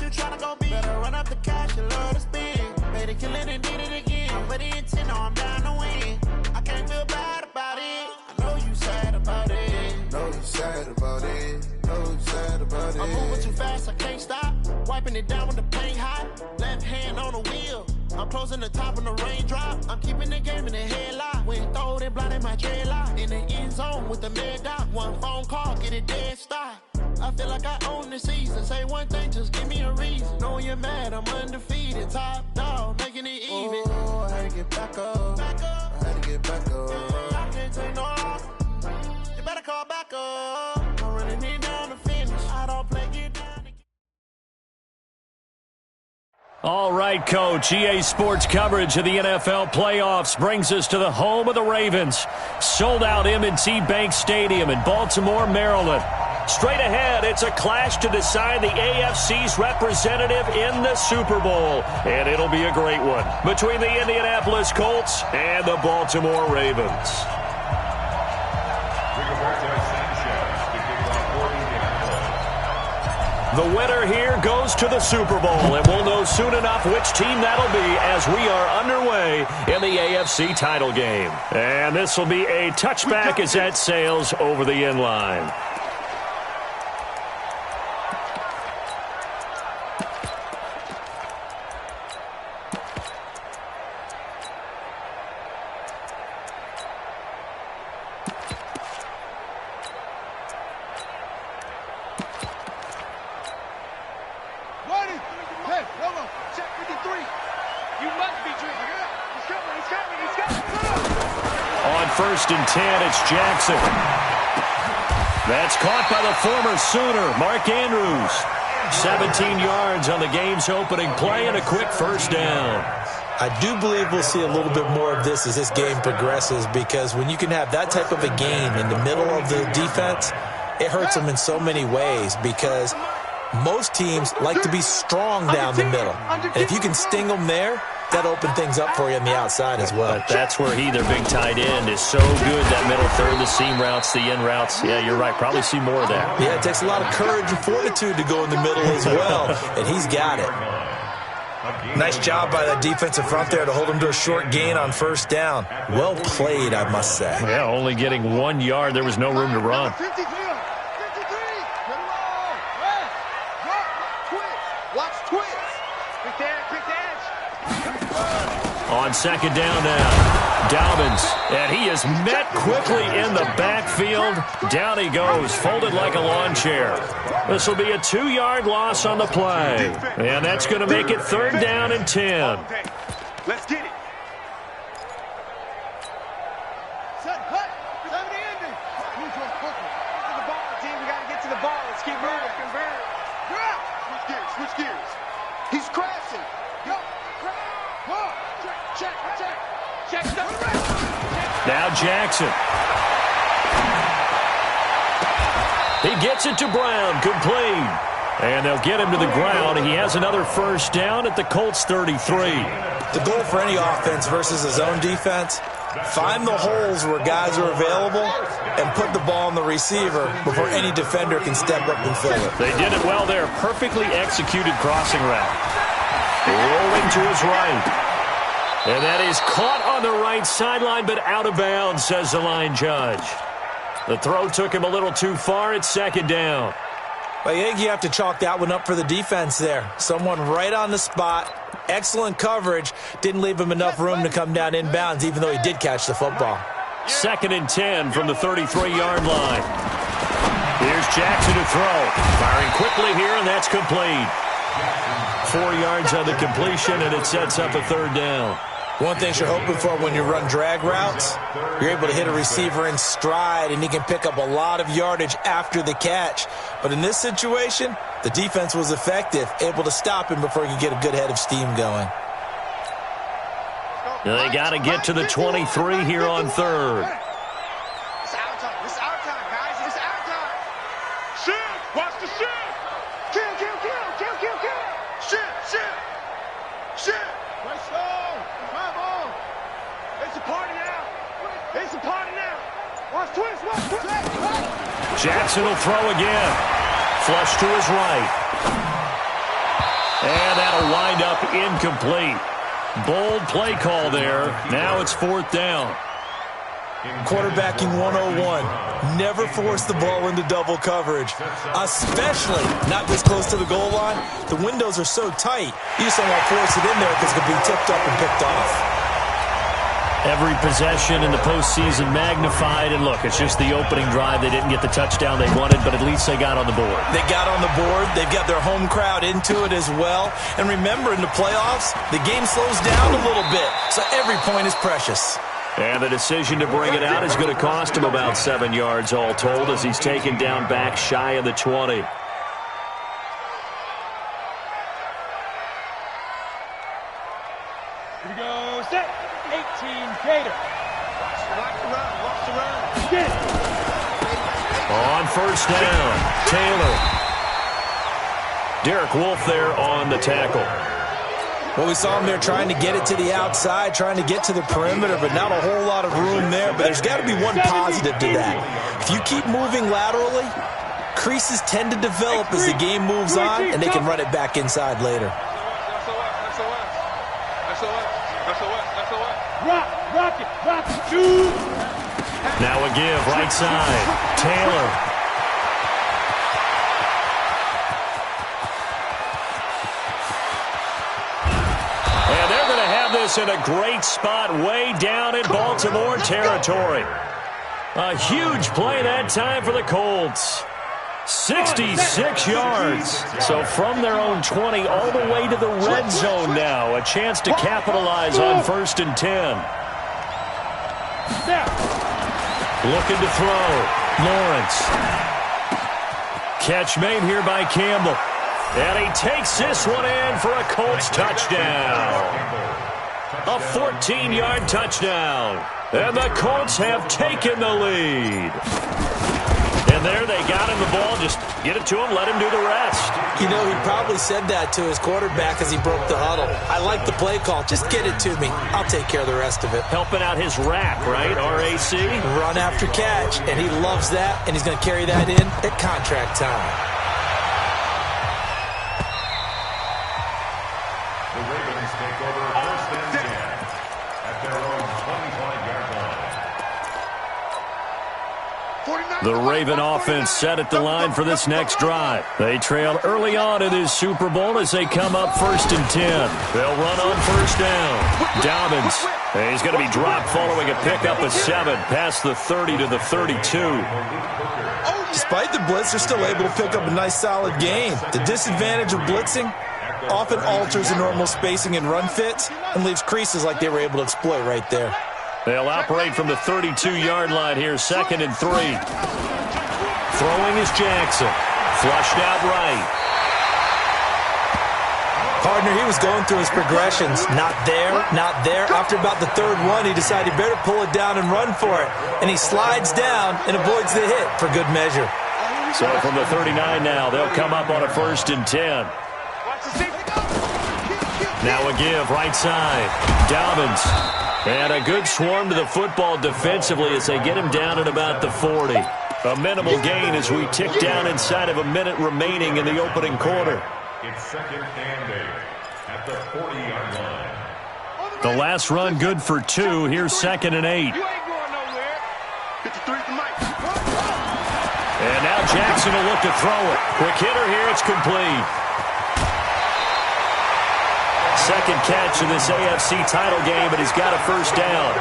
you tryna go be? Better run up the cash, you love to spend. Made it killing and did it again. I'm with the intent, no, I'm down to win. I can't feel bad about it. I know you sad about it. Know you sad about it. Know you sad about it. I'm moving too fast, I can't stop. Wiping it down when the paint hot. Left hand on the wheel. I'm closing the top when the raindrop. I'm keeping the game in the headlock. When throwed and blinded my dreadlock. In the end zone with the mad dot. One phone call, get it dead stop. I feel like I own the season. Say one thing, just give me a reason. Knowing you're mad, I'm undefeated. Top dog, making it even. Oh, I had to get back up. I had to get back up. I can't take no off. You better call back up. I'm running it down to finish. I don't play, get down. All right, Coach. EA Sports coverage of the NFL playoffs brings us to the home of the Ravens. Sold out M&T Bank Stadium in Baltimore, Maryland. Straight ahead, it's a clash to decide the AFC's representative in the Super Bowl. And it'll be a great one between the Indianapolis Colts and the Baltimore Ravens. The winner here goes to the Super Bowl, and we'll know soon enough which team that'll be as we are underway in the AFC title game. And this will be a touchback as that sails over the end line. First and 10, it's Jackson. That's caught by the former Sooner, Mark Andrews. 17 yards on the game's opening play and a quick first down. I do believe we'll see a little bit more of this as this game progresses, because when you can have that type of a game in the middle of the defense, it hurts them in so many ways, because most teams like to be strong down the middle. And if you can sting them there, that opened things up for you on the outside as well. But that's where their big tight end, is so good, that middle third, the seam routes, the in routes. Yeah, you're right. Probably see more of that. Yeah, it takes a lot of courage and fortitude to go in the middle as well, and he's got it. Nice job by that defensive front there to hold him to a short gain on first down. Well played, I must say. Yeah, only getting 1 yard. There was no room to run. On second down now, Dobbins, and he is met quickly in the backfield. Down he goes, folded like a lawn chair. This will be a 2-yard loss on the play, and that's going to make it third down and 10. Let's get it. Switch gears. He's crashing. Now Jackson. He gets it to Brown, complete. And they'll get him to the ground. He has another first down at the Colts 33. The goal for any offense versus a zone defense, find the holes where guys are available and put the ball on the receiver before any defender can step up and fill it. They did it well there. Perfectly executed crossing route. Rolling to his right. And that is caught on the right sideline, but out of bounds, says the line judge. The throw took him a little too far. It's second down. Well, I think you have to chalk that one up for the defense there. Someone right on the spot. Excellent coverage. Didn't leave him enough room to come down inbounds, even though he did catch the football. Second and 10 from the 33-yard line. Here's Jackson to throw. Firing quickly here, and that's complete. 4 yards on the completion, and it sets up a third down. One thing you're hoping for when you run drag routes, you're able to hit a receiver in stride, and he can pick up a lot of yardage after the catch. But in this situation, the defense was effective, able to stop him before he could get a good head of steam going. They got to get to the 23 here on third. It's our time. It's our time, guys. It's our time. Shoot. Watch the shoot. Kill, kill, kill, kill, kill, kill. Shoot, shoot. Shoot. Let's go. Come on. It's a party now. It's a party now. Watch twist. Watch twist. Jackson will throw again. Flush to his right. And that'll wind up incomplete. Bold play call there. Now it's 4th down. Quarterbacking 101. Never force the ball into double coverage, especially not this close to the goal line. The windows are so tight, you just don't want to force it in there because it could be tipped up and picked off. Every possession in the postseason magnified, and look, it's just the opening drive. They didn't get the touchdown they wanted, but at least they got on the board. They got on the board. They've got their home crowd into it as well. And remember, in the playoffs, the game slows down a little bit, so every point is precious. And the decision to bring it out is going to cost him about 7 yards all told as he's taken down back shy of the 20. Here we go, set, 18, Gator. Watch the run. Get it. On 1st down, Taylor. Derek Wolfe there on the tackle. Well, we saw him there trying to get it to the outside, trying to get to the perimeter, but not a whole lot of room there. But there's got to be one positive to that. If you keep moving laterally, creases tend to develop as the game moves on, and they can run it back inside later. Rock it, shoot. Now a give, right side, Taylor. In a great spot way down in Baltimore territory. A huge play that time for the Colts. 66 yards. So from their own 20 all the way to the red zone now. A chance to capitalize on 1st and 10. Looking to throw. Lawrence. Catch made here by Campbell. And he takes this one in for a Colts touchdown. A 14-yard touchdown. And the Colts have taken the lead. And there they got him the ball. Just get it to him, let him do the rest. You know, he probably said that to his quarterback as he broke the huddle. I like the play call. Just get it to me. I'll take care of the rest of it. Helping out his RAC, right? R-A-C? Run after catch. And he loves that, and he's going to carry that in at contract time. The Raven offense set at the line for this next drive. They trail early on in this Super Bowl as they come up 1st and 10. They'll run on 1st down. Dobbins. He's going to be dropped following a pickup of 7 past the 30 to the 32. Despite the blitz, they're still able to pick up a nice solid gain. The disadvantage of blitzing often alters the normal spacing and run fits and leaves creases like they were able to exploit right there. They'll operate from the 32-yard line here, 2nd and 3. Throwing is Jackson. Flushed out right. Partner, he was going through his progressions. Not there, not there. After about the 3rd one, he decided he better pull it down and run for it. And he slides down and avoids the hit for good measure. So from the 39 now, they'll come up on a 1st and 10. Now a give, right side. Dobbins. And a good swarm to the football defensively as they get him down at about the 40. A minimal gain as we tick down inside of a minute remaining in the opening quarter. It's 2nd and 8 at the 40-yard line. The last run good for 2. Here's 2nd and 8. You ain't going nowhere. 53 to Mike. And now Jackson will look to throw it. Quick hitter here. It's complete. Second catch in this AFC title game, but he's got a 1st down.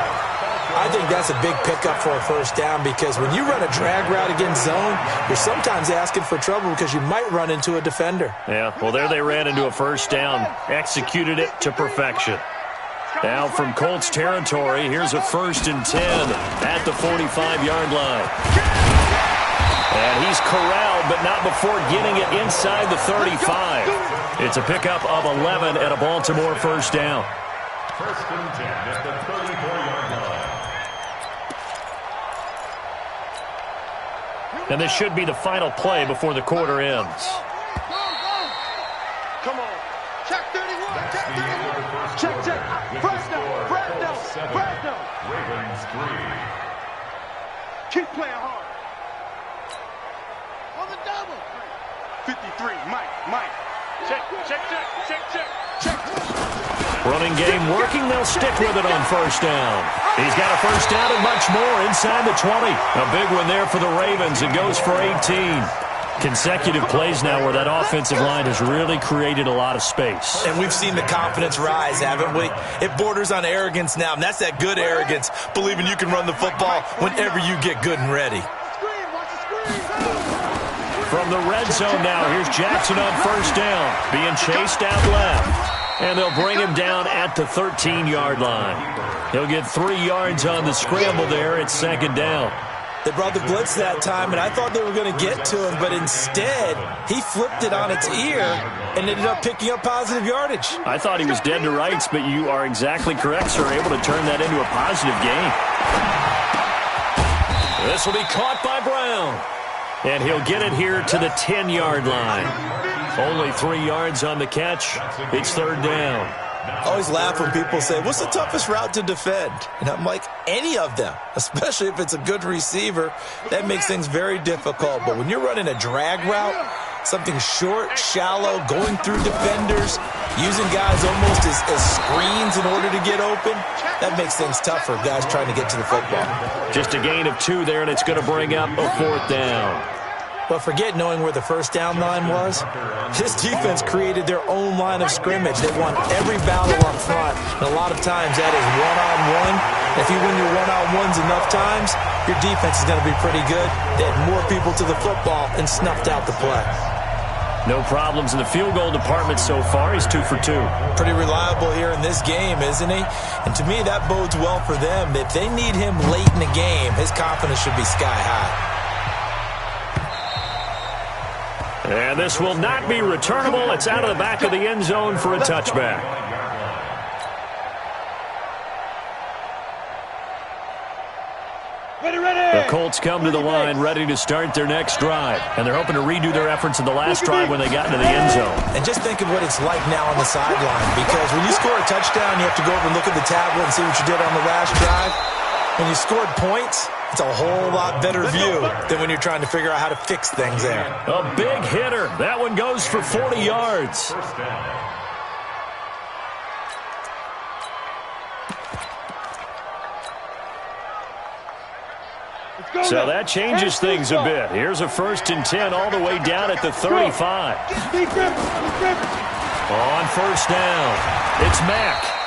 I think that's a big pickup for a 1st down because when you run a drag route against zone, you're sometimes asking for trouble because you might run into a defender. Yeah, well, there they ran into a 1st down. Executed it to perfection. Now from Colts territory, here's a 1st and 10 at the 45-yard line. And he's corralled, but not before getting it inside the 35. It's a pickup of 11 at a Baltimore 1st down. 1st and 10 at the 34-yard line. And this should be the final play before the quarter ends. Come on. Check 31. Check 31. Check. Fresno. Ravens 3. Keep playing hard. On the double. 53. Mike. Running game working. They'll stick with it on first down. He's got a first down and much more inside the 20. A big one there for the Ravens. It goes for 18. Consecutive plays now where that offensive line has really created a lot of space. And we've seen the confidence rise, haven't we? It borders on arrogance now, and that's that good arrogance, believing you can run the football whenever you get good and ready. From the red zone now, here's Jackson on first down, being chased out left. And they'll bring him down at the 13-yard line. He'll get 3 yards on the scramble there at second down. They brought the blitz that time, and I thought they were going to get to him, but instead, he flipped it on its ear and ended up picking up positive yardage. I thought he was dead to rights, but you are exactly correct, sir. Able to turn that into a positive gain. This will be caught by Brown. And he'll get it here to the 10-yard line. Only 3 yards on the catch. It's third down. I always laugh when people say, what's the toughest route to defend? And I'm like, any of them, especially if it's a good receiver. That makes things very difficult. But when you're running a drag route, something short, shallow, going through defenders, using guys almost as screens in order to get open, that makes things tough for guys trying to get to the football. Just a gain of 2 there, and it's going to bring up a fourth down. But forget knowing where the first down line was. This defense created their own line of scrimmage. They won every battle up front. And a lot of times that is one-on-one. If you win your one-on-ones enough times, your defense is going to be pretty good. They had more people to the football and snuffed out the play. No problems in the field goal department so far. He's 2 for 2. Pretty reliable here in this game, isn't he? And to me, that bodes well for them. If they need him late in the game, his confidence should be sky high. And this will not be returnable. It's out of the back of the end zone for a touchback. The Colts come to the line ready to start their next drive. And they're hoping to redo their efforts in the last drive when they got into the end zone. And just think of what it's like now on the sideline. Because when you score a touchdown, you have to go over and look at the tablet and see what you did on the last drive. When you scored points, it's a whole lot better view than when you're trying to figure out how to fix things there. A big hitter. That one goes for 40 yards. So that changes things a bit. Here's a 1st and 10 all the way down at the 35. On first down, it's Mack.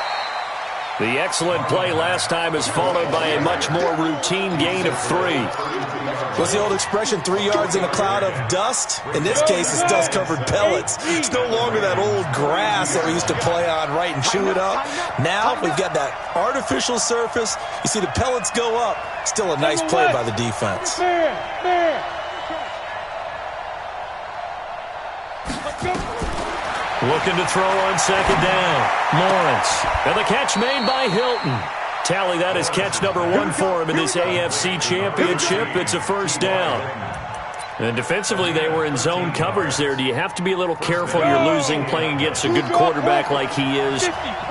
The excellent play last time is followed by a much more routine gain of 3. What's the old expression, 3 yards in a cloud of dust? In this case, it's dust-covered pellets. It's no longer that old grass that we used to play on, right, and chew it up. Now we've got that artificial surface. You see the pellets go up. Still a nice play by the defense. Looking to throw on second down. Lawrence. And the catch made by Hilton. Tally that as catch number 1 for him in this AFC Championship. It's a first down. And defensively, they were in zone coverage there. Do you have to be a little careful? You're losing playing against a good quarterback like he is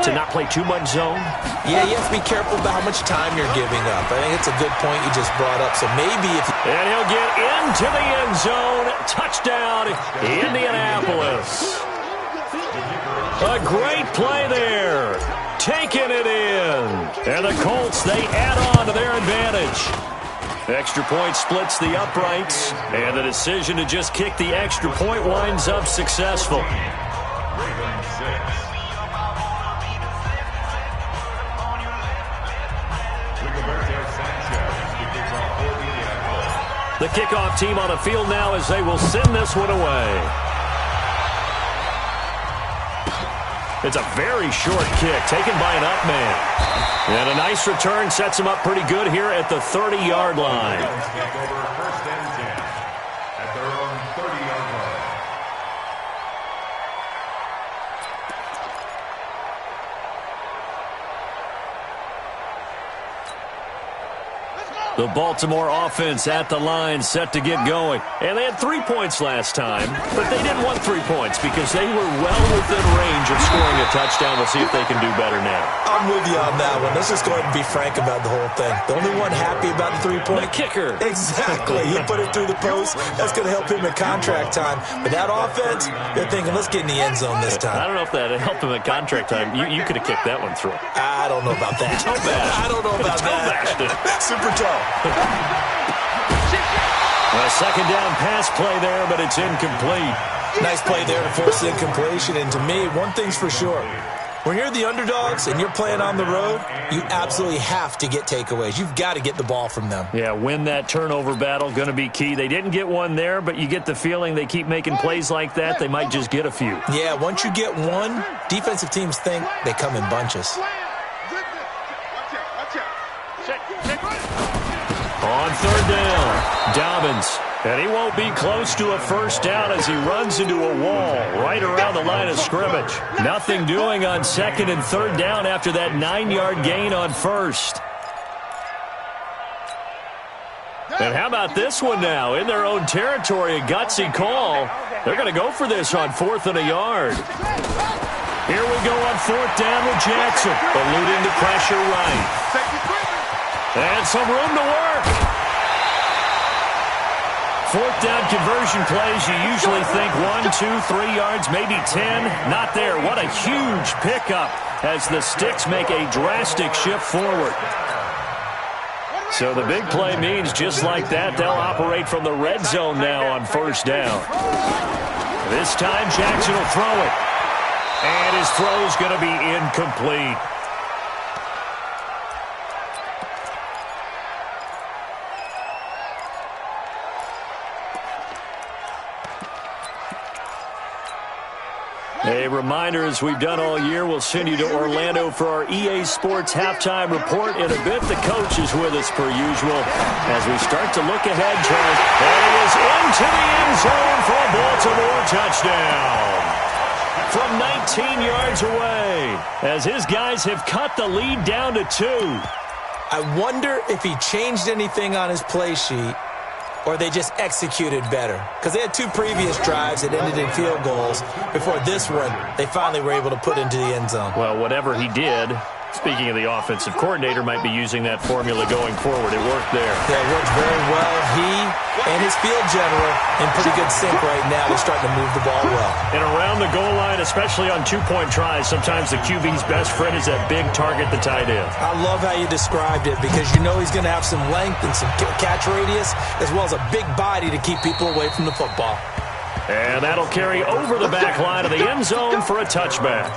to not play too much zone? Yeah, you have to be careful about how much time you're giving up. I think it's a good point you just brought up. So maybe if... And he'll get into the end zone. Touchdown, Indianapolis. A great play there. Taking it in. And the Colts, they add on to their advantage. Extra point splits the uprights. And the decision to just kick the extra point winds up successful. The kickoff team on the field now as they will send this one away. It's a very short kick taken by an up man. And a nice return sets him up pretty good here at the 30-yard line. The Baltimore offense at the line, set to get going. And they had 3 points last time, but they didn't want 3 points because they were well within range of scoring a touchdown. We'll see if they can do better now. I'm with you on that one. Let's just go ahead and be frank about the whole thing. The only one happy about the 3-point? The kicker. Exactly. He put it through the post. That's going to help him in contract time. But that offense, they're thinking, let's get in the end zone this time. I don't know if that helped him in contract time. You could have kicked that one through. I don't know about that. I don't know about that. Super toe. A second down pass play there, but it's incomplete. Nice play there to force the incompletion. And to me, one thing's for sure. When you're the underdogs and you're playing on the road, you absolutely have to get takeaways. You've got to get the ball from them. Yeah, win that turnover battle, going to be key. They didn't get one there, but you get the feeling they keep making plays like that, they might just get a few. Yeah, once you get one, defensive teams think they come in bunches. On third down, Dobbins. And he won't be close to a first down as he runs into a wall right around the line of scrimmage. Nothing doing on second and third down after that 9-yard gain on first. And how about this one now? In their own territory, a gutsy call. They're going to go for this on 4th and a yard. Here we go on 4th down with Jackson, eluding the pressure right. And some room to work. 4th down conversion plays, you usually think 1, 2, 3 yards, maybe 10. Not there. What a huge pickup as the Sticks make a drastic shift forward. So the big play means just like that, they'll operate from the red zone now on first down. This time Jackson will throw it. And his throw's going to be incomplete. A reminder, as we've done all year, we'll send you to Orlando for our EA Sports halftime report. In a bit, the coach is with us per usual as we start to look ahead, Charles. And he is into the end zone for a Baltimore touchdown from 19 yards away as his guys have cut the lead down to 2. I wonder if he changed anything on his play sheet or they just executed better. Because they had 2 previous drives that ended in field goals. Before this one, they finally were able to put into the end zone. Well, whatever he did, speaking of the offensive coordinator, might be using that formula going forward. It worked there. Yeah, it worked very well. He and his field general in pretty good sync right now. They're starting to move the ball well. And around the goal line, especially on 2-point tries, sometimes the QB's best friend is that big target, the tight end. I love how you described it because you know he's going to have some length and some catch radius as well as a big body to keep people away from the football. And that'll carry over the back line of the end zone for a touchback.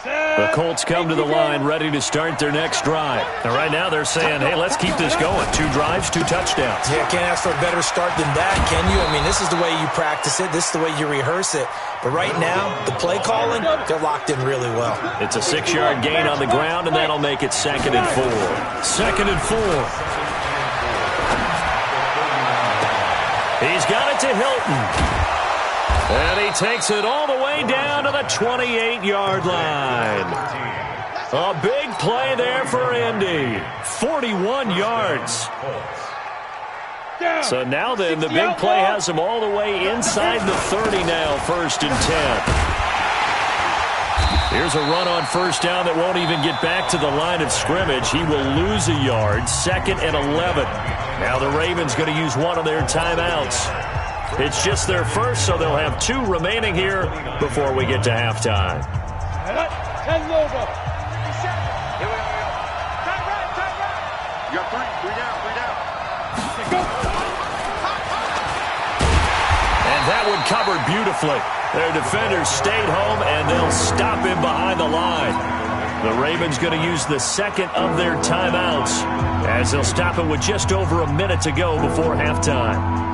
The Colts come to the line ready to start their next drive. And right now they're saying, hey, let's keep this going. 2 drives, 2 touchdowns. Yeah, can't ask for a better start than that, can you? I mean, this is the way you practice it. This is the way you rehearse it. But right now, the play calling, they're locked in really well. It's a 6-yard gain on the ground, and that'll make it 2nd and 4. 2nd and 4. He's got it to Hilton. And he takes it all the way down to the 28-yard line. A big play there for Indy. 41 yards. So now then, the big play has him all the way inside the 30 now, 1st and 10. Here's a run on first down that won't even get back to the line of scrimmage. He will lose a yard, 2nd and 11. Now the Ravens going to use one of their timeouts. It's just their first, so they'll have 2 remaining here before we get to halftime. You got 3 down. And that one covered beautifully. Their defenders stayed home, and they'll stop him behind the line. The Ravens going to use the 2nd of their timeouts as they'll stop it with just over a minute to go before halftime.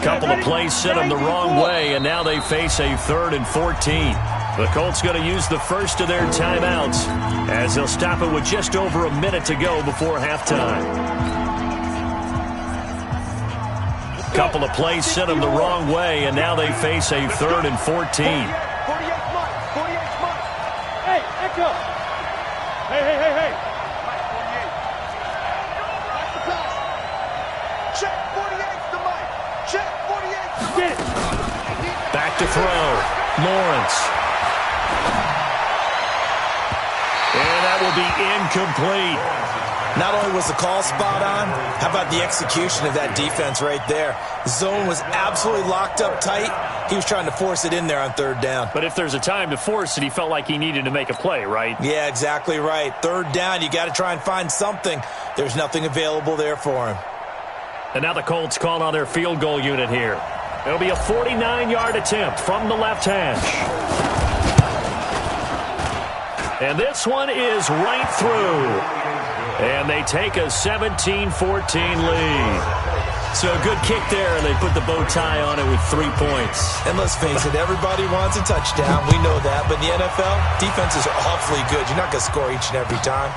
Couple of plays sent them the wrong way, and now they face a 3rd and 14. The Colts going to use the first of their timeouts as they'll stop it with just over a minute to go before halftime. Couple of plays sent them the wrong way, and now they face a 3rd and 14. up. Hey. Mike 48. Watch the pass. Check 48's the Mike. Check 48's the Mike. Get it. Back to throw. Lawrence. And that will be incomplete. Not only was the call spot on, how about the execution of that defense right there? The zone was absolutely locked up tight. He was trying to force it in there on third down. But if there's a time to force it, he felt like he needed to make a play, right? Yeah, exactly right. Third down, you got to try and find something. There's nothing available there for him. And now the Colts call on their field goal unit here. It'll be a 49-yard attempt from the left hash. And this one is right through. And they take a 17-14 lead. So a good kick there, and they put the bow tie on it with 3 points. And let's face it, everybody wants a touchdown. We know that. But in the NFL, defenses are awfully good. You're not going to score each and every time.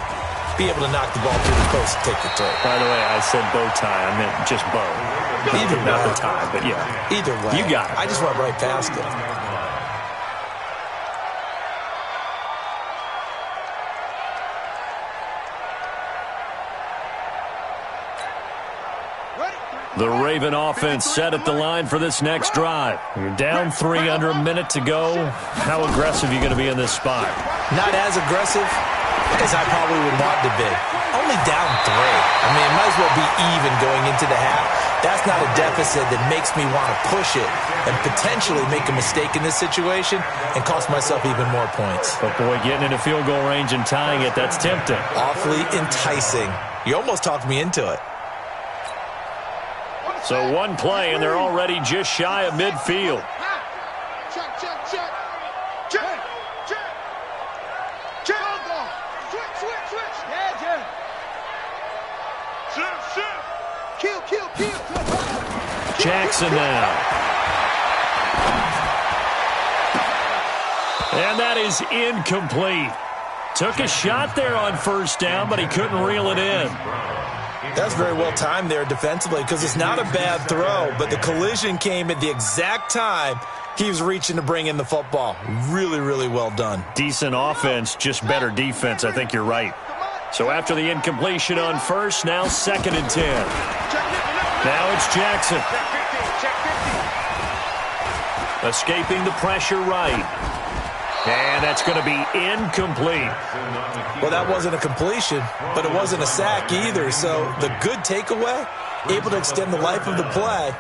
Be able to knock the ball through the post and take the throw. By the way, I said bow tie. I meant just bow. Either way. Not the tie, but yeah. Either way. You got it. I just went right past it. The Raven offense set at the line for this next drive. You're down 3 under a minute to go. How aggressive are you going to be in this spot? Not as aggressive as I probably would want to be. Only down 3. I mean, it might as well be even going into the half. That's not a deficit that makes me want to push it and potentially make a mistake in this situation and cost myself even more points. But boy, getting into field goal range and tying it, that's tempting. Awfully enticing. You almost talked me into it. So one play, and they're already just shy of midfield. Check. Check. Switch. Yeah. Shift. Kill. Jackson now. And that is incomplete. Took a shot there on first down, but he couldn't reel it in. That's very well timed there defensively because it's not a bad throw, but the collision came at the exact time he was reaching to bring in the football. Really, really well done. Decent offense, just better defense. I think you're right. So after the incompletion on first, now 2nd and 10. Now it's Jackson. Escaping the pressure right. And that's going to be incomplete. Well, that wasn't a completion, but it wasn't a sack either. So the good takeaway, able to extend the life of the play.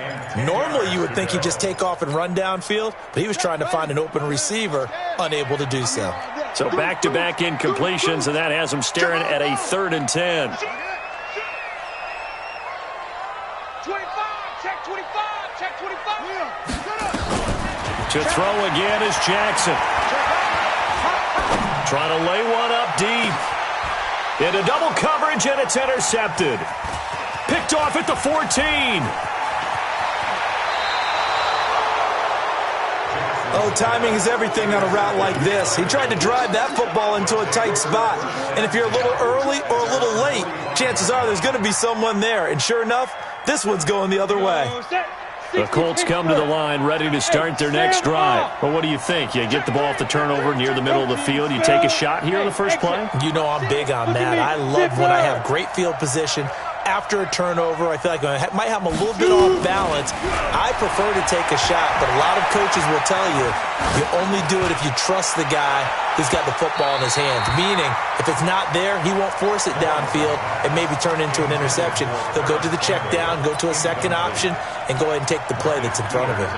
Normally you would think he'd just take off and run downfield, but he was trying to find an open receiver, unable to do so. So back-to-back incompletions, and that has him staring at a 3rd and 10. 25. Check 25. To throw again is Jackson. Trying to lay one up deep. Into double coverage, and it's intercepted. Picked off at the 14. Oh, timing is everything on a route like this. He tried to drive that football into a tight spot. And if you're a little early or a little late, chances are there's going to be someone there. And sure enough, this one's going the other way. The Colts come to the line ready to start their next drive. Well, what do you think? You get the ball off the turnover near the middle of the field. You take a shot here on the first play? You know I'm big on that. I love when I have great field position. After a turnover, I feel like I might have them a little bit off balance. I prefer to take a shot, but a lot of coaches will tell you only do it if you trust the guy who's got the football in his hands. Meaning, if it's not there, he won't force it downfield and maybe turn into an interception. He'll go to the check down, go to a second option, and go ahead and take the play that's in front of him.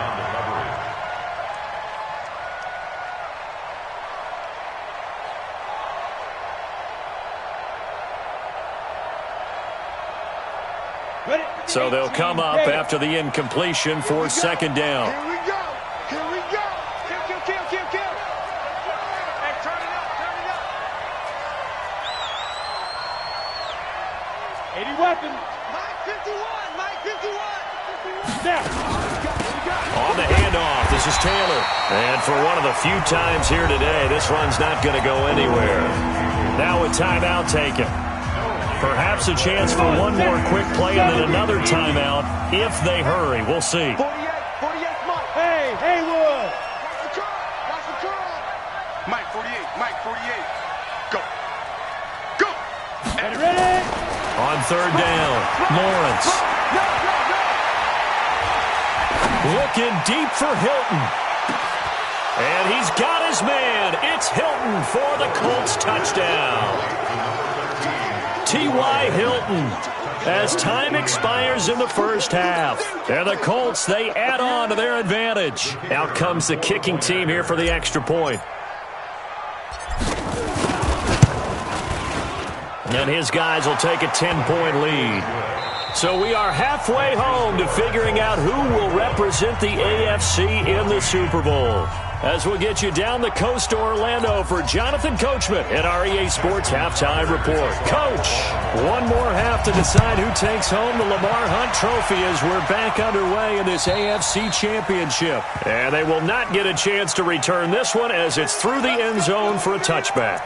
So they'll come up after the incompletion for 2nd down. Here we go. Kill. Hey, turn it up. 80 weapons. Mike 51. Now. On the handoff, this is Taylor. And for one of the few times here today, this run's not going to go anywhere. Now a timeout taken. Perhaps a chance for one more quick play and then another timeout if they hurry. We'll see. 48, Mike. Hey, Haywood. Watch the curl. Mike 48. Go. Go. And ready. On third down, Lawrence. Looking deep for Hilton. And he's got his man. It's Hilton for the Colts touchdown. T.Y. Hilton. As time expires in the first half. And the Colts, they add on to their advantage. Out comes the kicking team here for the extra point. And his guys will take a 10-point lead. So we are halfway home to figuring out who will represent the AFC in the Super Bowl. As we'll get you down the coast to Orlando for Jonathan Coachman at our EA Sports Halftime Report. Coach, one more half to decide who takes home the Lamar Hunt Trophy as we're back underway in this AFC Championship. And they will not get a chance to return this one as it's through the end zone for a touchback.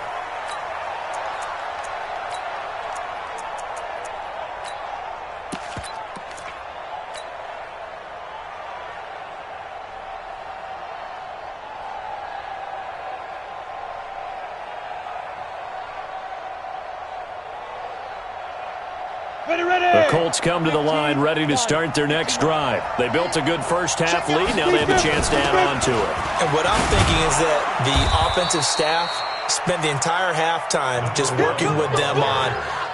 The Colts come to the line ready to start their next drive. They built a good first-half lead. Now they have a chance to add on to it. And what I'm thinking is that the offensive staff spent the entire halftime just working with them on,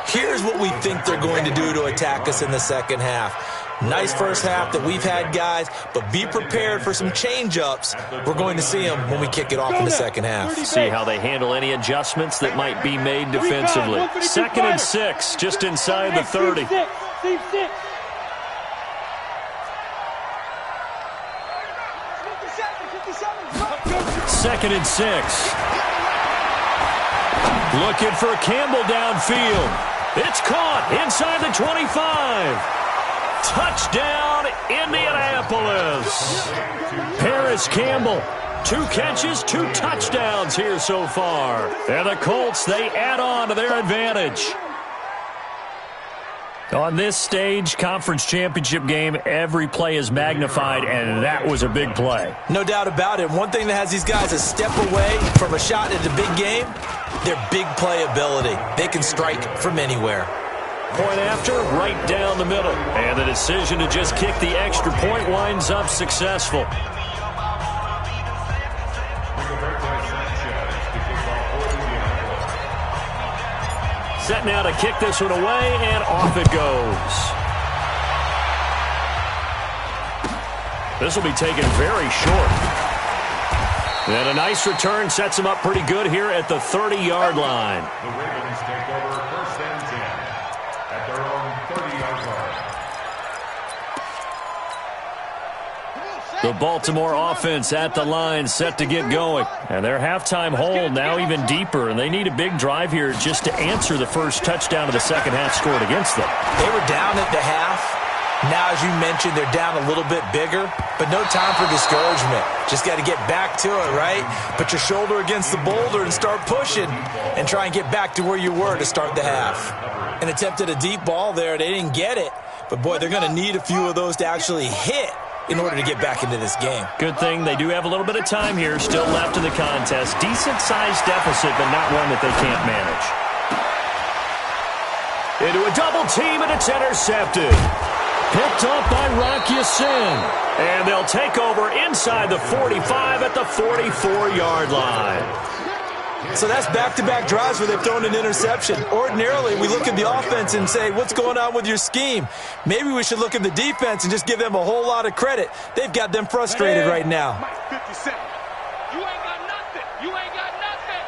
here's what we think they're going to do to attack us in the second half. Nice first half that we've had, guys, but be prepared for some change-ups. We're going to see them when we kick it off in the second half. See how they handle any adjustments that might be made defensively. 2nd and 6, just inside the 30. 2nd and 6. Looking for Campbell downfield. It's caught inside the 25. Touchdown, Indianapolis. Paris Campbell, 2 catches, 2 touchdowns here so far. And the Colts, they add on to their advantage. On this stage, conference championship game, every play is magnified, and that was a big play. No doubt about it. One thing that has these guys a step away from a shot at a big game, their big play ability. They can strike from anywhere. Point after, right down the middle. And the decision to just kick the extra point winds up successful. Set now to kick this one away, and off it goes. This will be taken very short. And a nice return sets them up pretty good here at the 30-yard line. The Ravens take over 1st and 10 at their own 30-yard line. The Baltimore offense at the line, set to get going. And their halftime hole now even deeper, and they need a big drive here just to answer the first touchdown of the second half scored against them. They were down at the half. Now, as you mentioned, they're down a little bit bigger, but no time for discouragement. Just got to get back to it, right? Put your shoulder against the boulder and start pushing and try and get back to where you were to start the half. And attempted a deep ball there. They didn't get it, but, boy, they're going to need a few of those to actually hit in order to get back into this game. Good thing they do have a little bit of time here still left in the contest. Decent-sized deficit, but not one that they can't manage. Into a double team, and it's intercepted. Picked up by Rock Ya-Sin. And they'll take over inside the 45 at the 44-yard line. So that's back-to-back drives where they've thrown an interception. Ordinarily, we look at the offense and say, what's going on with your scheme? Maybe we should look at the defense and just give them a whole lot of credit. They've got them frustrated right now. Mike 57. You ain't got nothing. You ain't got nothing.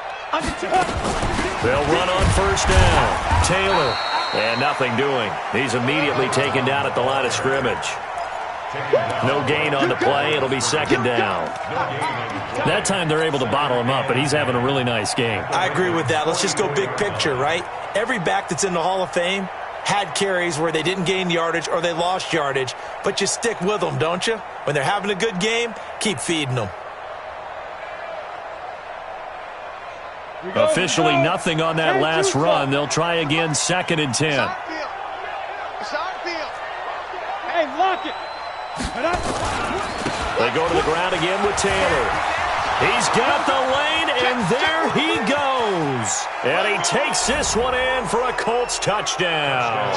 They'll run on first down. Taylor. And nothing doing. He's immediately taken down at the line of scrimmage. No gain on the play. It'll be second down. That time they're able to bottle him up, but he's having a really nice game. I agree with that. Let's just go big picture, right? Every back that's in the Hall of Fame had carries where they didn't gain yardage or they lost yardage, but you stick with them, don't you? When they're having a good game, keep feeding them. Officially nothing on that last run. They'll try again, 2nd and 10. It's our field. Hey, lock it. They go to the ground again with Taylor. He's got the lane, and there he goes. And he takes this one in for a Colts touchdown.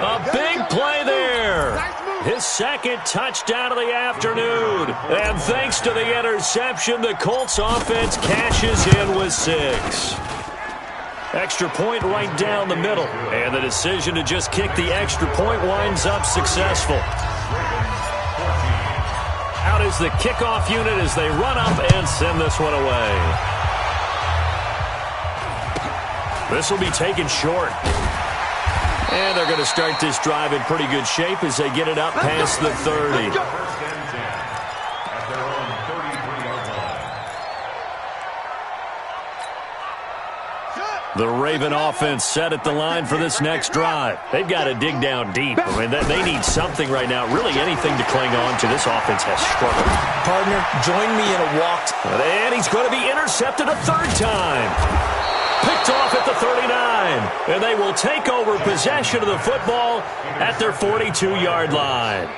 A big play there. His second touchdown of the afternoon. And thanks to the interception, the Colts offense cashes in with 6. Extra point right down the middle. And the decision to just kick the extra point winds up successful. Out is the kickoff unit as they run up and send this one away. This will be taken short. And they're going to start this drive in pretty good shape as they get it up past the 30. The Raven offense set at the line for this next drive. They've got to dig down deep. I mean, they need something right now, really anything to cling on to. This offense has struggled. Partner, join me in a walk. And he's going to be intercepted a third time. Picked off at the 39. And they will take over possession of the football at their 42-yard line.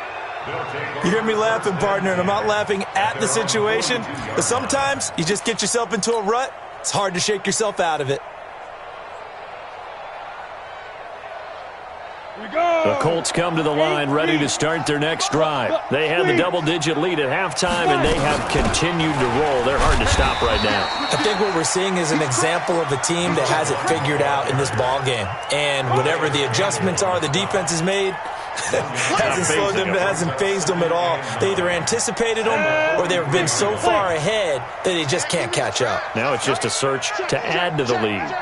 You hear me laughing, partner, and I'm not laughing at the situation. But sometimes you just get yourself into a rut. It's hard to shake yourself out of it. The Colts come to the line ready to start their next drive. They had the double-digit lead at halftime, and they have continued to roll. They're hard to stop right now. I think what we're seeing is an example of a team that has it figured out in this ball game. And whatever the adjustments are the defense has made, hasn't slowed them, hasn't phased them at all. They either anticipated them or they've been so far ahead that they just can't catch up. Now it's just a search to add to the lead.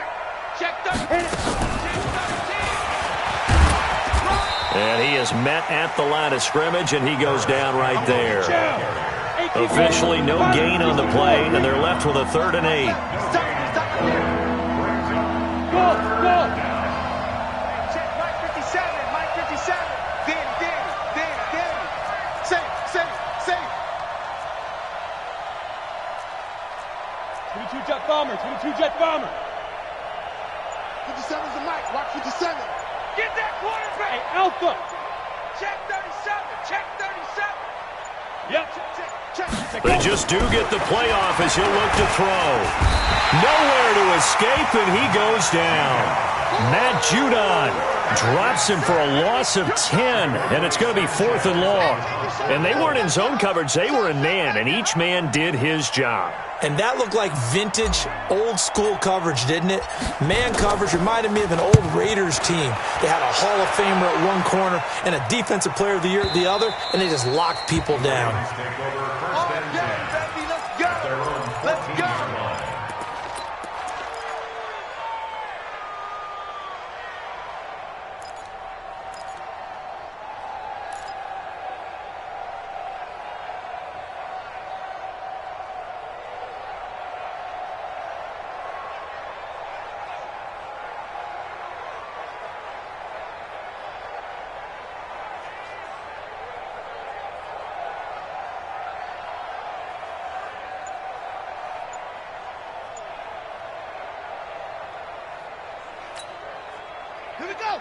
And he is met at the line of scrimmage, and he goes down right there. Officially no gain on the play, and they're left with a 3rd and 8. Jet bomber, 22 jet bomber. 57's the mic, watch 57. Get that quarterback! Hey, Alpha! Check 37! Check 37! Yep. Check. They just do get the playoff as he'll look to throw. Nowhere to escape, and he goes down. Matt Judon drops him for a loss of 10, and it's going to be 4th and long. And they weren't in zone coverage. They were in man, and each man did his job. And that looked like vintage, old-school coverage, didn't it? Man coverage reminded me of an old Raiders team. They had a Hall of Famer at one corner and a Defensive Player of the Year at the other, and they just locked people down. Baby, let's go! Let's go!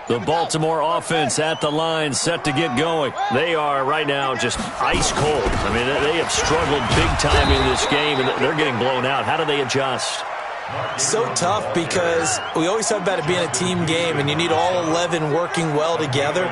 The Baltimore offense at the line, set to get going. They are right now just ice cold. I mean, they have struggled big time in this game, and they're getting blown out. How do they adjust? So tough because we always talk about it being a team game, and you need all 11 working well together.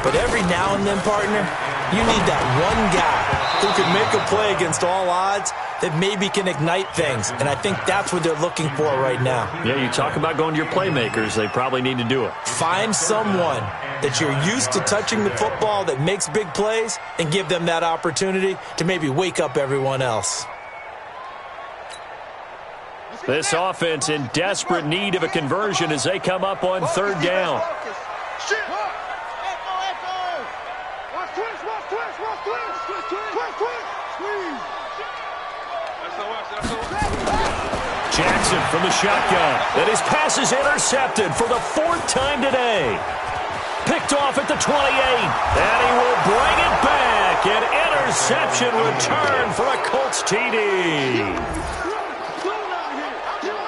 But every now and then, partner, you need that one guy who can make a play against all odds that maybe can ignite things. And I think that's what they're looking for right now. Yeah, you talk about going to your playmakers. They probably need to do it. Find someone that you're used to touching the football that makes big plays and give them that opportunity to maybe wake up everyone else. This offense in desperate need of a conversion as they come up on 3rd down. Jackson from the shotgun. And his pass is intercepted for the 4th time today. Picked off at the 28. And he will bring it back. An interception return for a Colts TD.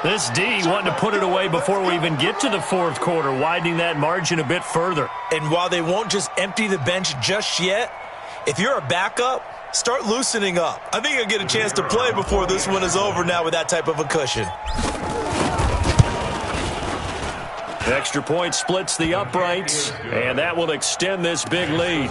This D wanting to put it away before we even get to the 4th quarter, widening that margin a bit further. And while they won't just empty the bench just yet, if you're a backup, start loosening up. I think you'll get a chance to play before this one is over now with that type of a cushion. Extra point splits the uprights, and that will extend this big lead.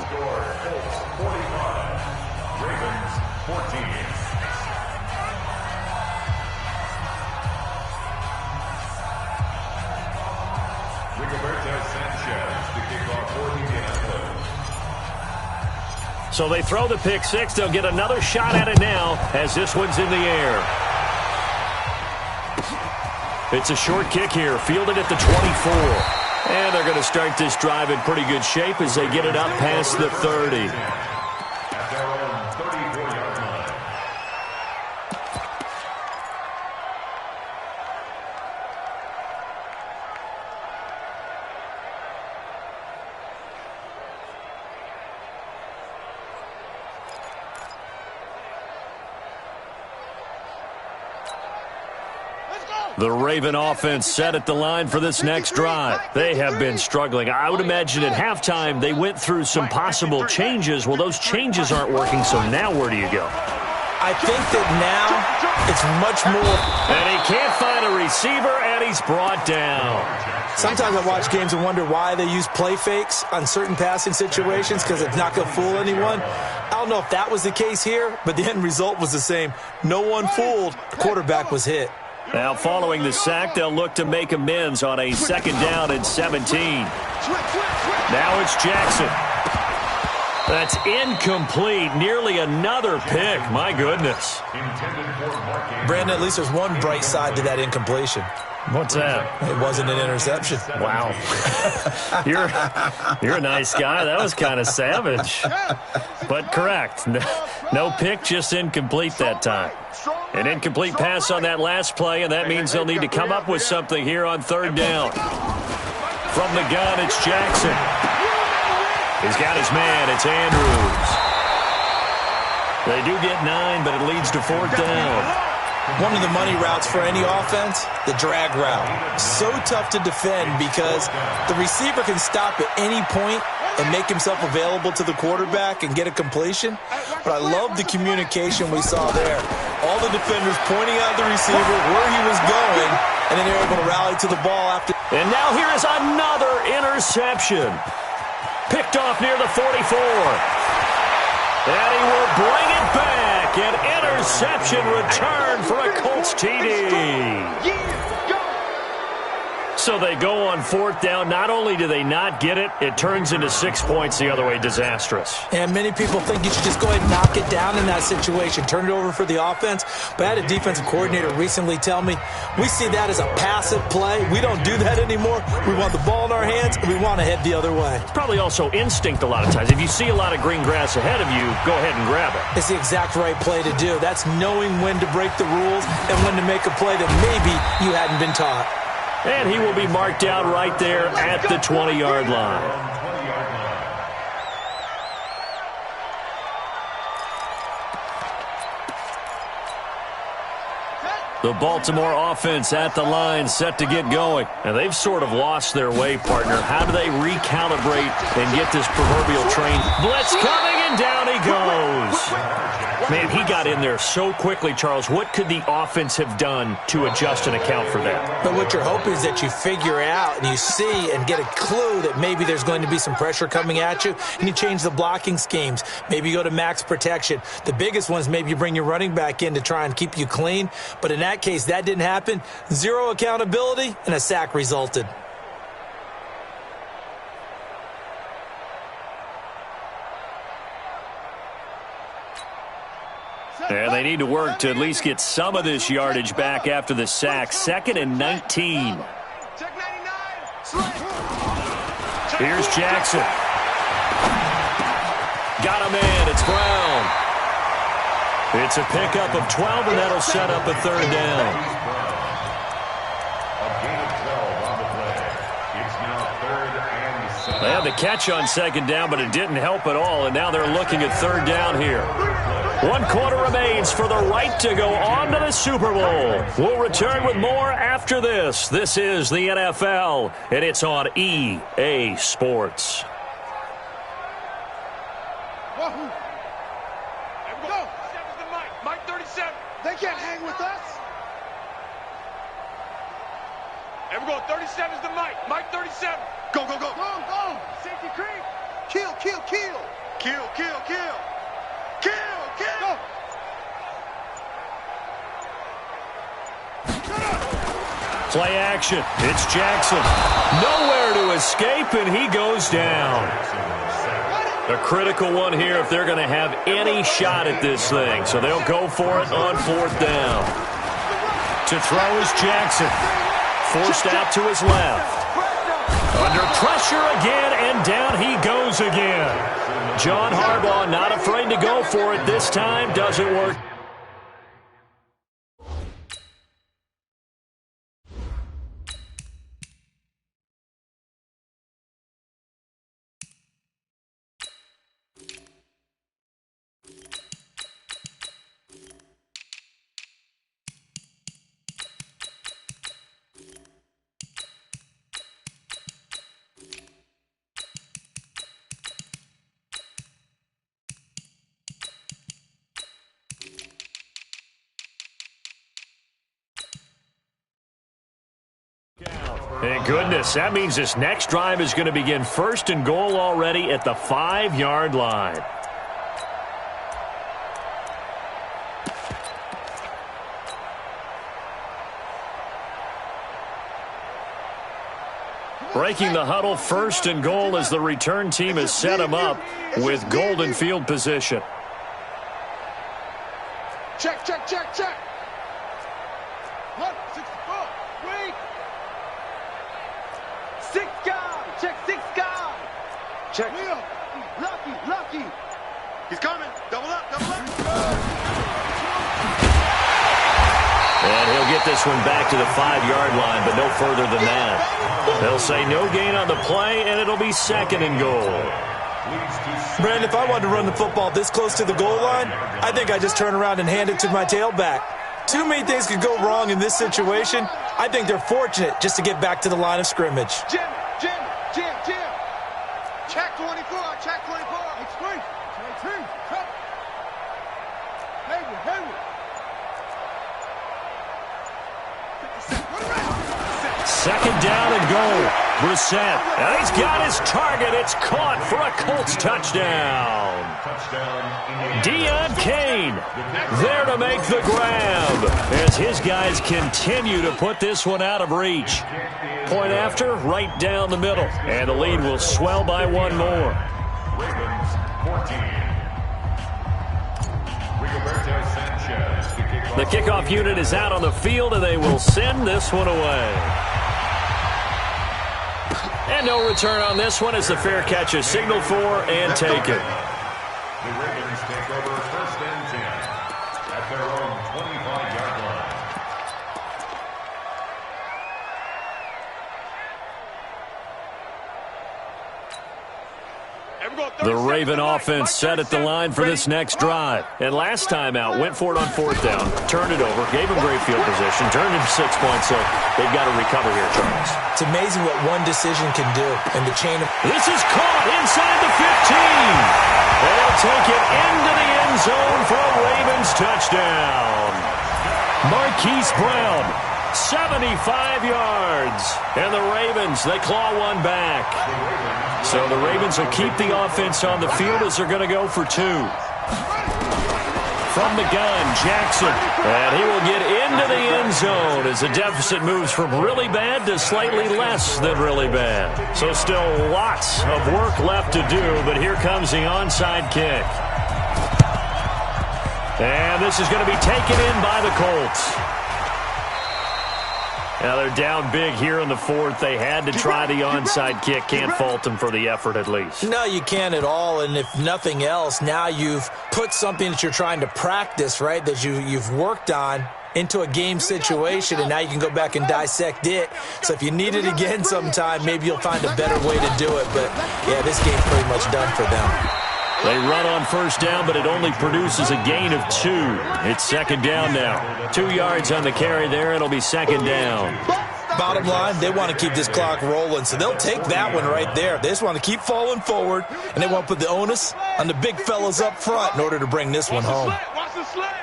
So they throw the pick six. They'll get another shot at it now as this one's in the air. It's a short kick here, fielded at the 24. And they're going to start this drive in pretty good shape as they get it up past the 30. At their own 34-yard line. The Raven offense set at the line for this next drive. They have been struggling. I would imagine at halftime they went through some possible changes. Well, those changes aren't working, so now where do you go? I think that now it's much more. And he can't find a receiver, and he's brought down. Sometimes I watch games and wonder why they use play fakes on certain passing situations because it's not going to fool anyone. I don't know if that was the case here, but the end result was the same. No one fooled. The quarterback was hit. Now, following the sack, they'll look to make amends on a 2nd down and 17. Now it's Jackson. That's incomplete. Nearly another pick. My goodness. Brandon, at least there's one bright side to that incompletion. What's that? It wasn't an interception. Wow. You're a nice guy. That was kind of savage. But correct. No pick, just incomplete that time. An incomplete pass on that last play, and that means they'll need to come up with something here on 3rd down. From the gun, it's Jackson. He's got his man. It's Andrews. They do get 9, but it leads to 4th down. One of the money routes for any offense, the drag route. So tough to defend because the receiver can stop at any point and make himself available to the quarterback and get a completion. But I love the communication we saw there. All the defenders pointing out the receiver, where he was going, and then they're able to rally to the ball after. And now here is another interception. Picked off near the 44. And he will bring it back. An interception return for a Colts TD. So they go on 4th down. Not only do they not get it, it turns into 6 points the other way. Disastrous. And many people think you should just go ahead and knock it down in that situation. Turn it over for the offense. But I had a defensive coordinator recently tell me, we see that as a passive play. We don't do that anymore. We want the ball in our hands, and we want to head the other way. It's probably also instinct a lot of times. If you see a lot of green grass ahead of you, go ahead and grab it. It's the exact right play to do. That's knowing when to break the rules and when to make a play that maybe you hadn't been taught. And he will be marked down right there at the 20-yard line. The Baltimore offense at the line, set to get going. And they've sort of lost their way, partner. How do they recalibrate and get this proverbial train? Blitz coming, and down he goes. Man, he got in there so quickly, Charles. What could the offense have done to adjust and account for that? But what you're hoping is that you figure out and you see and get a clue that maybe there's going to be some pressure coming at you, and you change the blocking schemes. Maybe you go to max protection. The biggest one is maybe you bring your running back in to try and keep you clean. But in that case, that didn't happen. Zero accountability, and a sack resulted. And they need to work to at least get some of this yardage back after the sack. 2nd and 19. Here's Jackson. Got a man. It's Brown. It's a pickup of 12, and that'll set up a 3rd down. They had the catch on 2nd down, but it didn't help at all, and now they're looking at 3rd down here. 1 quarter remains for the right to go on to the Super Bowl. We'll return with more after this. This is the NFL, and it's on EA Sports. Wahoo! There we go. 7's the Mike. Mike 37. They can't hang with us. And we're going 37's to Mike. Mike 37. Go, go, go. Go, go. Safety creep. Kill, kill, kill. Kill, kill, kill. Kill, kill. Go. Play action. It's Jackson. Nowhere to escape, and he goes down. A critical one here if they're going to have any shot at this thing. So they'll go for it on 4th down. To throw is Jackson. Forced out to his left. Under pressure again, and down he goes again. John Harbaugh not afraid to go for it this time. Doesn't work. Thank goodness. That means this next drive is going to begin 1st and goal already at the 5-yard line. Breaking the huddle, 1st and goal as the return team has set him up with golden field position. Check, check, check, check. 164. Wait. 6 guard. Check 6 guard. Check. Lucky. He's coming. Double up. And he'll get this one back to the 5-yard line, but no further than that. They'll say no gain on the play, and it'll be 2nd and goal. Brandon, if I wanted to run the football this close to the goal line, I think I just turn around and hand it to my tailback. Too many things could go wrong in this situation. I think they're fortunate just to get back to the line of scrimmage. Jim. Check 24. Check 24. Explain. Come. Hayward. 2nd down and goal. Brissett. And he's got his target. It's caught for a Colts touchdown. Deion Kane there to make the grab as his guys continue to put this one out of reach. Point after, right down the middle. And the lead will swell by 1 more. Ravens 14. The kickoff unit is out on the field, and they will send this one away. And no return on this one as the fair catch is signaled for and taken. The Ravens take over 1st and 10 at their own 25-yard line. The Raven offense set at the line for this next drive. And last time out, went for it on 4th down, turned it over, gave him great field position, turned it to 6 points, so they've got to recover here, Charles. It's amazing what one decision can do in the chain of... This is caught inside the 15. They'll take it into the end zone for a Ravens touchdown. Marquise Brown, 75 yards. And the Ravens, they claw one back. So the Ravens will keep the offense on the field as they're going to go for 2. From the gun, Jackson. And he will get into the end zone as the deficit moves from really bad to slightly less than really bad. So still lots of work left to do, but here comes the onside kick. And this is going to be taken in by the Colts. Now they're down big here in the 4th. They had to try the onside kick. Can't fault them for the effort at least. No, you can't at all. And if nothing else, now you've put something that you're trying to practice, right, that you've worked on into a game situation, and now you can go back and dissect it. So if you need it again sometime, maybe you'll find a better way to do it. But, yeah, this game's pretty much done for them. They run on 1st down, but it only produces a gain of 2. It's 2nd down now. 2 yards on the carry there. It'll be 2nd down. Bottom line, they want to keep this clock rolling, so they'll take that one right there. They just want to keep falling forward, and they want to put the onus on the big fellas up front in order to bring this one home. Watch the slant.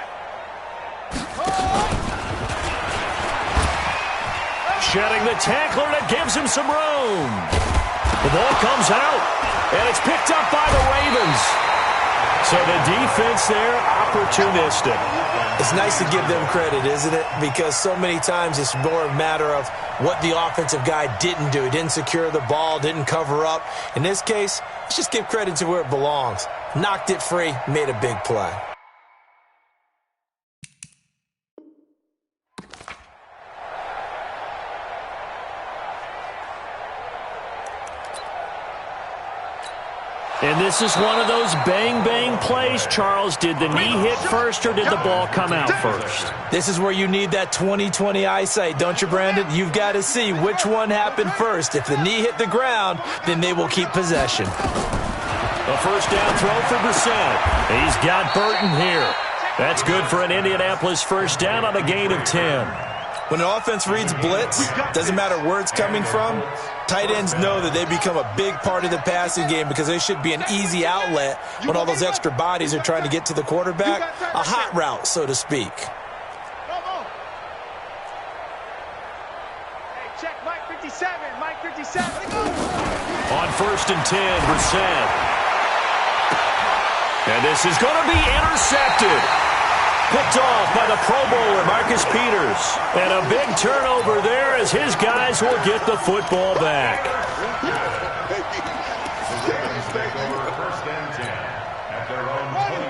Shedding the tackler that gives him some room. The ball comes out, and it's picked up by the Ravens. So the defense there, opportunistic. It's nice to give them credit, isn't it? Because so many times it's more a matter of what the offensive guy didn't do. He didn't secure the ball, didn't cover up. In this case, let's just give credit to where it belongs. Knocked it free, made a big play. And this is one of those bang-bang plays, Charles. Did the knee hit first or did the ball come out first? This is where you need that 20/20 eyesight, don't you, Brandon? You've got to see which one happened first. If the knee hit the ground, then they will keep possession. A first down throw for Brissett. He's got Burton here. That's good for an Indianapolis first down on a gain of 10. When an offense reads blitz, doesn't matter where it's coming from, tight ends know that they become a big part of the passing game because they should be an easy outlet when all those extra bodies are trying to get to the quarterback. A hot route, so to speak. Hey, check Mike 57, Mike 57. On first and 10, Brissett. And this is going to be intercepted. Picked off by the Pro Bowler, Marcus Peters. And a big turnover there as his guys will get the football back.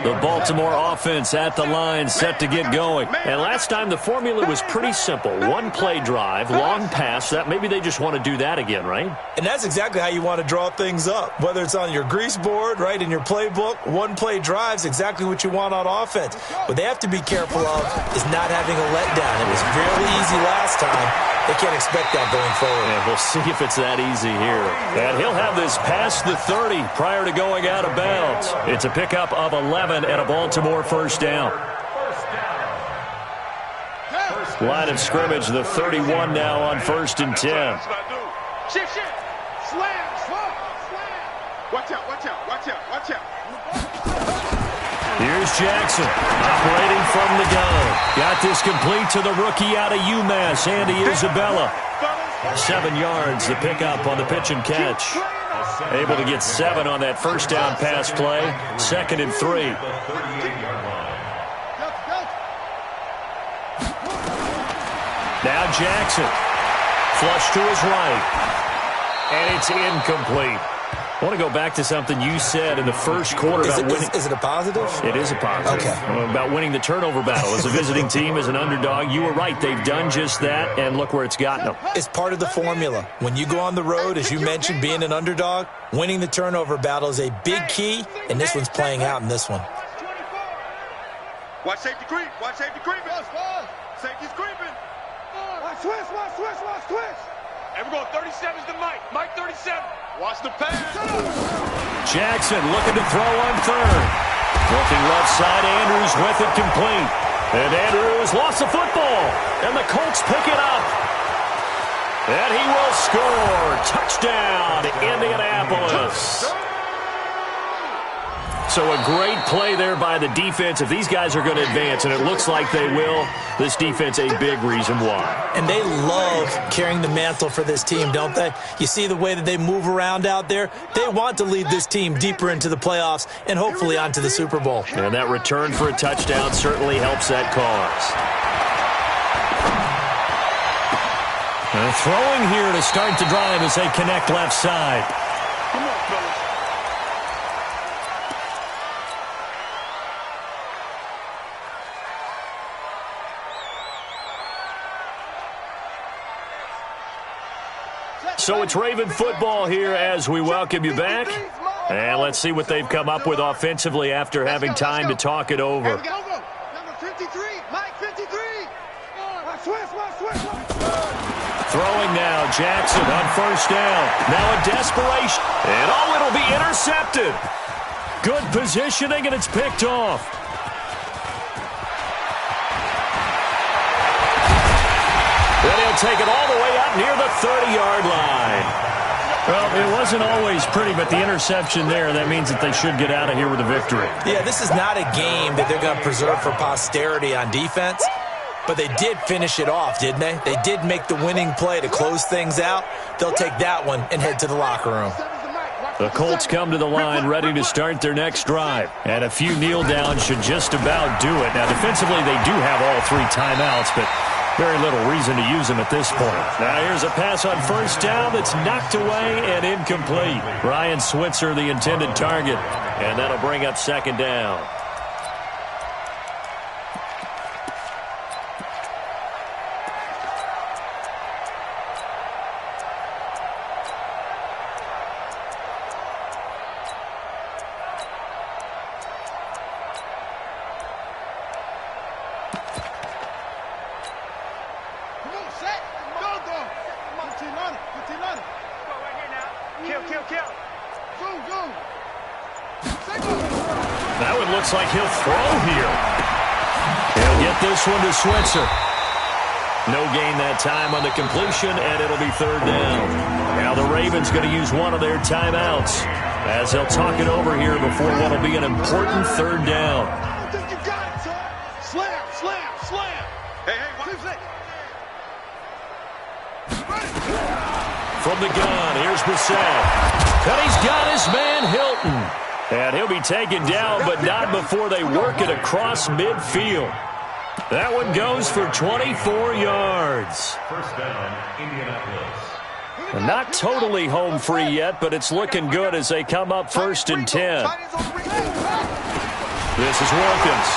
The Baltimore offense at the line, set to get going. And last time the formula was pretty simple. One play drive, long pass. That maybe they just want to do that again, right? And that's exactly how you want to draw things up. Whether it's on your grease board, right, in your playbook, one play drive's exactly what you want on offense. What they have to be careful of is not having a letdown. It was fairly easy last time. They can't expect that going forward. And we'll see if it's that easy here. And he'll have this past the 30 prior to going out of bounds. It's a pickup of 11 and a Baltimore first down. Line of scrimmage, the 31 now on first and 10. Shift. Slam. Watch out, watch out, watch out, watch out. Here's Jackson, operating from the gun. Got this complete to the rookie out of UMass, Andy Isabella. 7 yards, the pickup on the pitch and catch. Able to get 7 on that first down pass play. 2nd and 3. Now Jackson. Flush to his right. And it's incomplete. I want to go back to something you said in the first quarter about winning. Is it a positive? It is a positive. Okay. About winning the turnover battle. As a visiting team, as an underdog, you were right. They've done just that, and look where it's gotten them. It's part of the formula. When you go on the road, as you mentioned, being an underdog, winning the turnover battle is a big key, and this one's playing out in this one. Watch safety creep. Watch safety creeping. Safety's creeping. Watch twist. And we're going 37's to Mike. Mike 37. Watch the pass. Jackson looking to throw on third. Looking left side, Andrews with it complete. And Andrews lost the football. And the Colts pick it up. And he will score. Touchdown, Indianapolis. So a great play there by the defense. If these guys are going to advance, and it looks like they will, this defense a big reason why. And they love carrying the mantle for this team, don't they? You see the way that they move around out there? They want to lead this team deeper into the playoffs and hopefully onto the Super Bowl. And that return for a touchdown certainly helps that cause. And throwing here to start the drive as they connect left side. Come on, fellas. So it's Raven football here as we welcome you back. And let's see what they've come up with offensively after having time to talk it over. Number 53, Mike 53. Throwing now, Jackson on first down. Now a desperation. And it'll be intercepted. Good positioning, and it's picked off. Then he'll take it all the way up near the 30-yard line. Well, it wasn't always pretty, but the interception there, that means that they should get out of here with a victory. Yeah, this is not a game that they're going to preserve for posterity on defense. But they did finish it off, didn't they? They did make the winning play to close things out. They'll take that one and head to the locker room. The Colts come to the line ready to start their next drive. And a few kneel downs should just about do it. Now, defensively, they do have all 3 timeouts, but very little reason to use them at this point. Now, here's a pass on first down that's knocked away and incomplete. Ryan Switzer, the intended target, and that'll bring up second down. That one looks like he'll throw here. He'll get this one to Switzer. No gain that time on the completion, and it'll be third down. Now the Ravens going to use one of their timeouts as they'll talk it over here before what will be an important third down. I think you got it, son. Slam, slam, slam. Hey, watch it. From the gun, here's Brissett. And he's got his man Hilton. And he'll be taken down, but not before they work it across midfield. That one goes for 24 yards. First down, Indianapolis. And not totally home free yet, but it's looking good as they come up 1st and 10. This is Wilkins.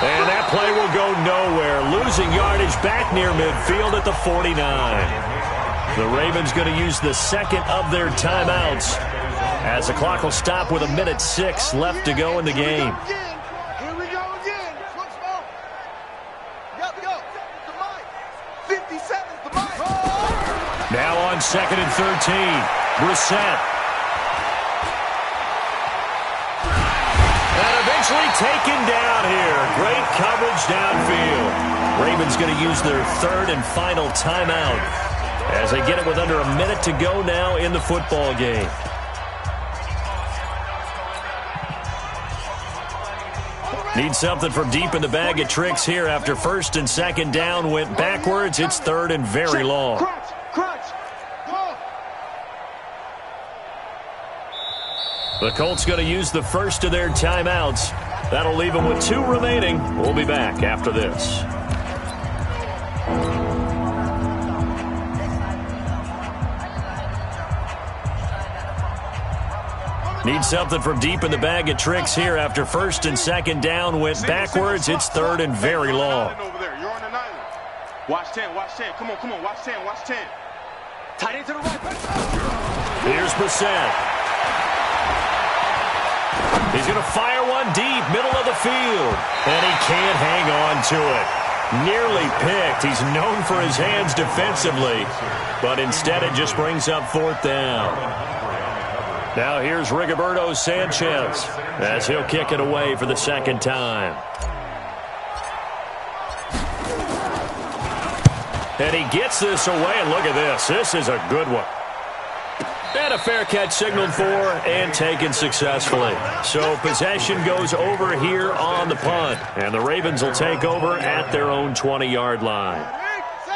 And that play will go nowhere. Losing yardage back near midfield at the 49. The Ravens going to use the second of their timeouts as the clock will stop with 1:06 left to go in the game. Here we go again. Go. 57's the mic. Now on 2nd and 13. Brissett. And eventually taken down here. Great coverage downfield. Ravens going to use their 3rd and final timeout as they get it with under 1 minute to go now in the football game. Need something from deep in the bag of tricks here after 1st and 2nd down went backwards. It's 3rd and very long. Crunch. The Colts going to use the first of their timeouts. That'll leave them with 2 remaining. We'll be back after this. Need something from deep in the bag of tricks here after 1st and 2nd down went backwards. It's 3rd and very long. You're on an island. Watch 10. Come on. Watch 10. Tight end to the right. Here's Brissett. He's going to fire one deep, middle of the field. And he can't hang on to it. Nearly picked. He's known for his hands defensively. But instead it just brings up 4th down. Now here's Rigoberto Sanchez as he'll kick it away for the 2nd time. And he gets this away, and look at this. This is a good one. And a fair catch signaled for and taken successfully. So possession goes over here on the punt, and the Ravens will take over at their own 20-yard line.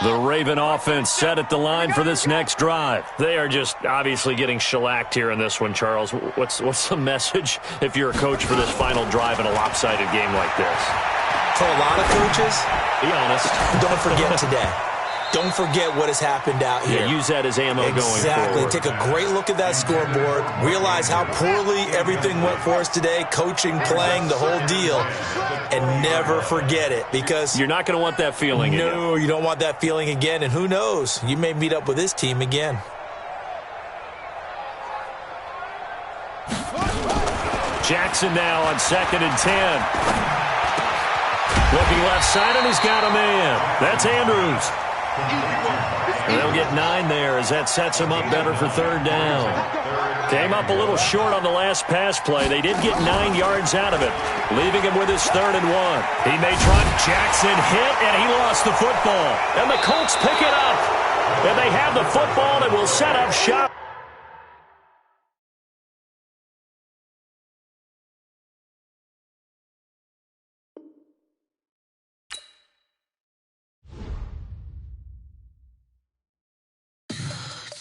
The Raven offense set at the line for this next drive. They are just obviously getting shellacked here in this one, Charles. What's the message if you're a coach for this final drive in a lopsided game like this? For a lot of coaches, be honest. Don't forget today. Don't forget what has happened out here. Yeah, use that as ammo going forward. Exactly. Take a great look at that scoreboard. Realize how poorly everything went for us today. Coaching, playing, the whole deal. And never forget it, because you're not going to want that feeling again. No, you don't want that feeling again. And who knows? You may meet up with this team again. Jackson now on 2nd and 10. Looking left side, and he's got a man. That's Andrews. They'll get 9 there as that sets him up better for 3rd down. Came up a little short on the last pass play. They did get 9 yards out of it, leaving him with his 3rd and 1. He may try. Jackson hit, and he lost the football. And the Colts pick it up. And they have the football and will set up shop.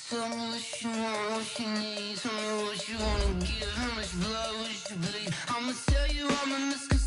Tell me what you want, what you need. Tell me what you wanna give. How much blood would you bleed? I'ma tell you I'm a misconception.